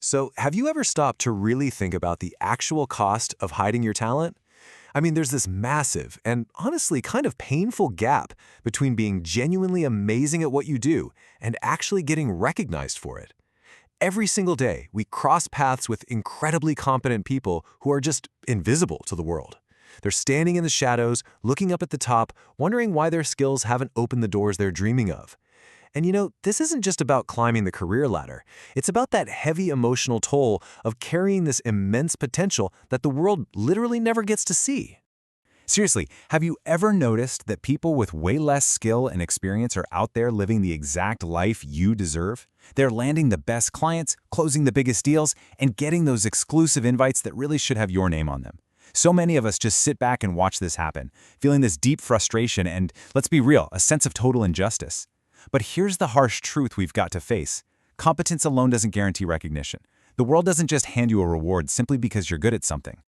So, have you ever stopped to really think about the actual cost of hiding your talent? I mean, there's this massive and honestly kind of painful gap between being genuinely amazing at what you do and actually getting recognized for it. Every single day, we cross paths with incredibly competent people who are just invisible to the world. They're standing in the shadows, looking up at the top, wondering why their skills haven't opened the doors they're dreaming of. And this isn't just about climbing the career ladder. It's about that heavy emotional toll of carrying this immense potential that the world literally never gets to see. Seriously, have you ever noticed that people with way less skill and experience are out there living the exact life you deserve? They're landing the best clients, closing the biggest deals, and getting those exclusive invites that really should have your name on them. So many of us just sit back and watch this happen, feeling this deep frustration and, let's be real, a sense of total injustice. But here's the harsh truth we've got to face. Competence alone doesn't guarantee recognition. The world doesn't just hand you a reward simply because you're good at something.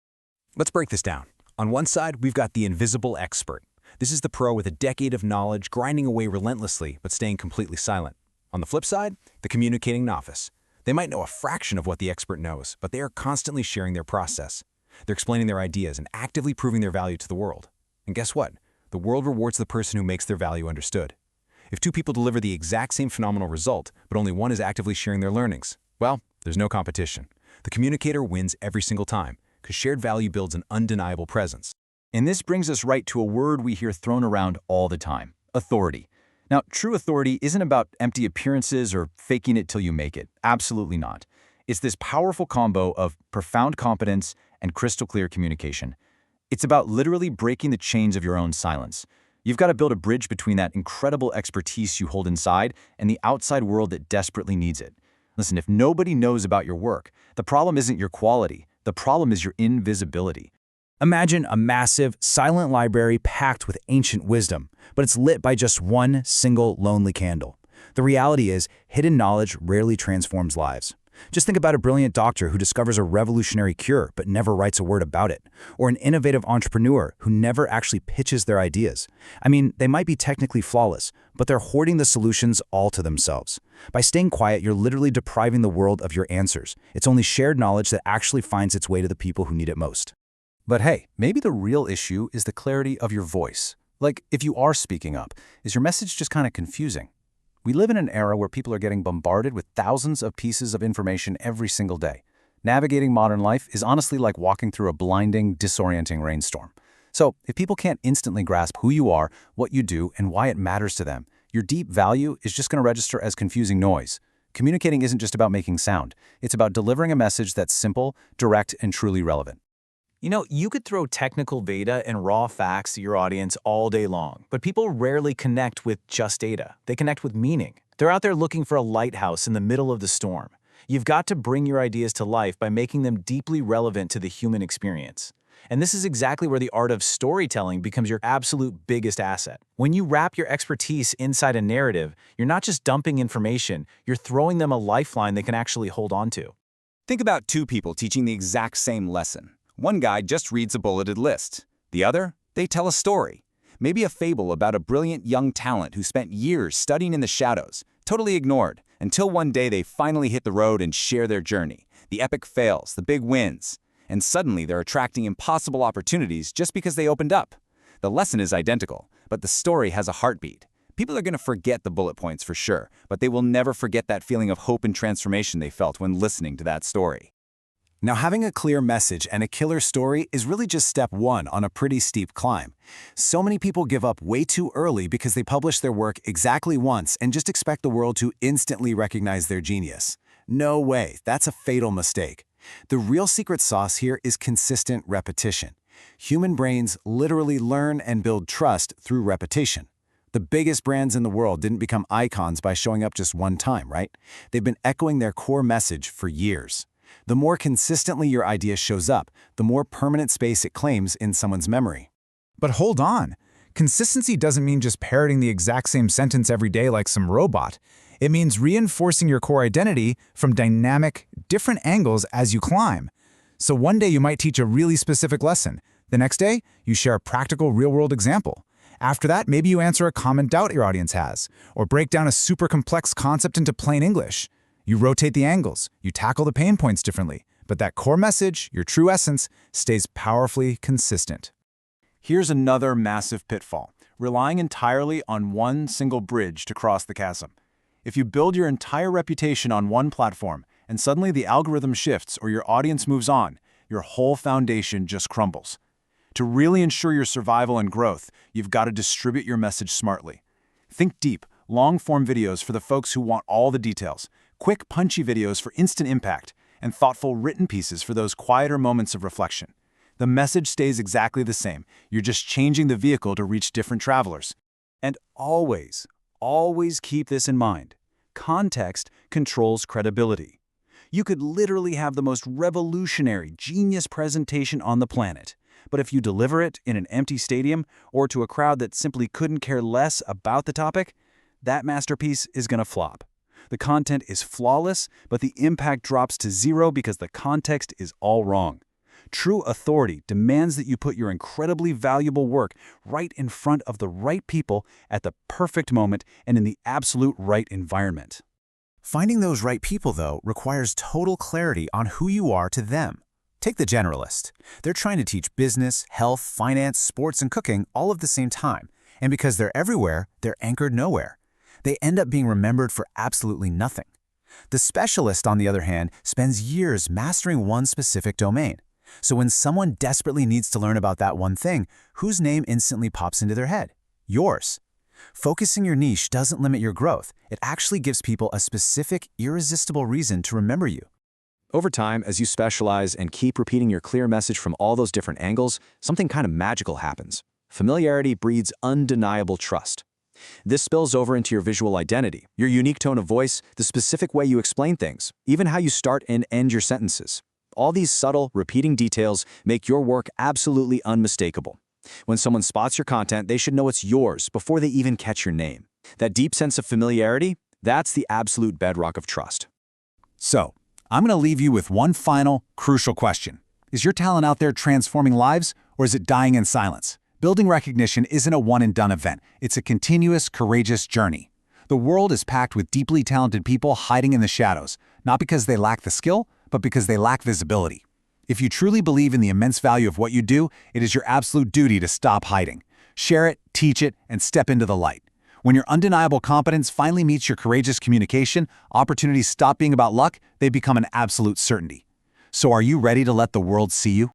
Let's break this down. On one side, we've got the invisible expert. This is the pro with a decade of knowledge, grinding away relentlessly, but staying completely silent. On the flip side, the communicating novice. They might know a fraction of what the expert knows, but they are constantly sharing their process. They're explaining their ideas and actively proving their value to the world. And guess what? The world rewards the person who makes their value understood. If two people deliver the exact same phenomenal result, but only one is actively sharing their learnings, well, there's no competition. The communicator wins every single time, because shared value builds an undeniable presence. And this brings us right to a word we hear thrown around all the time: authority. Now, true authority isn't about empty appearances or faking it till you make it. Absolutely not. It's this powerful combo of profound competence and crystal clear communication. It's about literally breaking the chains of your own silence. You've got to build a bridge between that incredible expertise you hold inside and the outside world that desperately needs it. Listen, if nobody knows about your work, the problem isn't your quality. The problem is your invisibility. Imagine a massive, silent library packed with ancient wisdom, but it's lit by just one single lonely candle. The reality is, hidden knowledge rarely transforms lives. Just think about a brilliant doctor who discovers a revolutionary cure but never writes a word about it, or an innovative entrepreneur who never actually pitches their ideas. I mean, they might be technically flawless, but they're hoarding the solutions all to themselves. By staying quiet, you're literally depriving the world of your answers. It's only shared knowledge that actually finds its way to the people who need it most. But hey, maybe the real issue is the clarity of your voice. Like, if you are speaking up, is your message just kind of confusing? We live in an era where people are getting bombarded with thousands of pieces of information every single day. Navigating modern life is honestly like walking through a blinding, disorienting rainstorm. So, if people can't instantly grasp who you are, what you do, and why it matters to them, your deep value is just going to register as confusing noise. Communicating isn't just about making sound. It's about delivering a message that's simple, direct, and truly relevant. You could throw technical data and raw facts to your audience all day long, but people rarely connect with just data. They connect with meaning. They're out there looking for a lighthouse in the middle of the storm. You've got to bring your ideas to life by making them deeply relevant to the human experience. And this is exactly where the art of storytelling becomes your absolute biggest asset. When you wrap your expertise inside a narrative, you're not just dumping information, you're throwing them a lifeline they can actually hold on to. Think about two people teaching the exact same lesson. One guy just reads a bulleted list. The other, they tell a story. Maybe a fable about a brilliant young talent who spent years studying in the shadows, totally ignored, until one day they finally hit the road and share their journey. The epic fails, the big wins. And suddenly they're attracting impossible opportunities just because they opened up. The lesson is identical, but the story has a heartbeat. People are going to forget the bullet points for sure, but they will never forget that feeling of hope and transformation they felt when listening to that story. Now, having a clear message and a killer story is really just step one on a pretty steep climb. So many people give up way too early because they publish their work exactly once and just expect the world to instantly recognize their genius. No way, that's a fatal mistake. The real secret sauce here is consistent repetition. Human brains literally learn and build trust through repetition. The biggest brands in the world didn't become icons by showing up just one time, right? They've been echoing their core message for years. The more consistently your idea shows up, the more permanent space it claims in someone's memory. But hold on. Consistency doesn't mean just parroting the exact same sentence every day like some robot. It means reinforcing your core identity from dynamic, different angles as you climb. So one day you might teach a really specific lesson. The next day, you share a practical real-world example. After that, maybe you answer a common doubt your audience has, or break down a super complex concept into plain English. You rotate the angles, you tackle the pain points differently, but that core message, your true essence, stays powerfully consistent. Here's another massive pitfall: relying entirely on one single bridge to cross the chasm. If you build your entire reputation on one platform, and suddenly the algorithm shifts or your audience moves on, your whole foundation just crumbles. To really ensure your survival and growth, you've got to distribute your message smartly. Think deep, long-form videos for the folks who want all the details, quick, punchy videos for instant impact, and thoughtful written pieces for those quieter moments of reflection. The message stays exactly the same. You're just changing the vehicle to reach different travelers. And always keep this in mind. Context controls credibility. You could literally have the most revolutionary, genius presentation on the planet, but if you deliver it in an empty stadium or to a crowd that simply couldn't care less about the topic, that masterpiece is going to flop. The content is flawless, but the impact drops to zero because the context is all wrong. True authority demands that you put your incredibly valuable work right in front of the right people at the perfect moment and in the absolute right environment. Finding those right people, though, requires total clarity on who you are to them. Take the generalist. They're trying to teach business, health, finance, sports, and cooking all at the same time. And because they're everywhere, they're anchored nowhere. They end up being remembered for absolutely nothing. The specialist, on the other hand, spends years mastering one specific domain. So when someone desperately needs to learn about that one thing, whose name instantly pops into their head? Yours. Focusing your niche doesn't limit your growth. It actually gives people a specific, irresistible reason to remember you. Over time, as you specialize and keep repeating your clear message from all those different angles, something kind of magical happens. Familiarity breeds undeniable trust. This spills over into your visual identity, your unique tone of voice, the specific way you explain things, even how you start and end your sentences. All these subtle, repeating details make your work absolutely unmistakable. When someone spots your content, they should know it's yours before they even catch your name. That deep sense of familiarity, that's the absolute bedrock of trust. So, I'm going to leave you with one final, crucial question. Is your talent out there transforming lives, or is it dying in silence? Building recognition isn't a one-and-done event. It's a continuous, courageous journey. The world is packed with deeply talented people hiding in the shadows, not because they lack the skill, but because they lack visibility. If you truly believe in the immense value of what you do, it is your absolute duty to stop hiding. Share it, teach it, and step into the light. When your undeniable competence finally meets your courageous communication, opportunities stop being about luck, they become an absolute certainty. So are you ready to let the world see you?